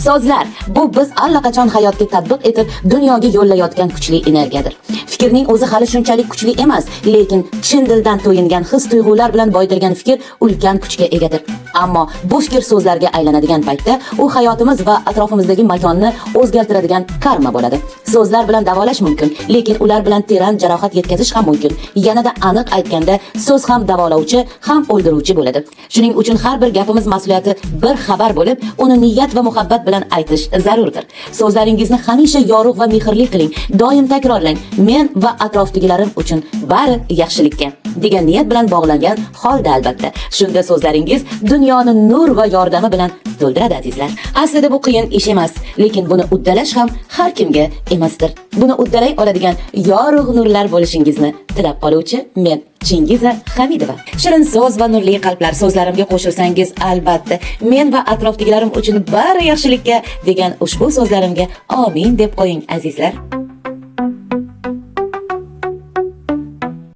So'zlar bu biz allaqachon hayotga tatbiq etib dunyoga yo'llayotgan kuchli energiyadir. Fikrning o'zi hali shunchalik kuchli emas, lekin chin dildan to'yingan his-tuyg'ular bilan boyitilgan fikr ulkan kuchga egadir. Ammo bu fikr so'zlarga aylanadigan paytda u hayotimiz va atrofimizdagi makonni o'zgartiradigan karma bo'ladi. So'zlar bilan davolash mumkin, lekin ular bilan teran jarohat yetkazish ham mumkin. Yanada aniq aytganda, so'z ham davolovchi, ham o'ldiruvchi bo'ladi. Shuning uchun har bir gapimiz mas'uliyati bir xabar bo'lib, uni niyat va muhabbat bilan aytish zarurdir. So'zlaringizni hamisha yorug' va mehrli qiling. Doim takrorlang. Men va atrofdagilarim uchun bari yaxshilikka degan niyat bilan bog'langan holda albatta. Shunda so'zlaringiz dunyoni nur va yordami bilan to'ldiradi azizlar. Aslida bu qiyin ish emas, lekin buni uddalash ham har kimga emasdir. Buni uddalay oladigan yorug' nurlar bo'lishingizni tilab qoluvchi men Chingiza Hamidova. Shirin so'z va nurli qalblar so'zlarimga qo'shilsangiz, albatta men va atrofdagilarim uchun bari yaxshilikka degan ushbu so'zlarimga amin deb qo'ying azizlar.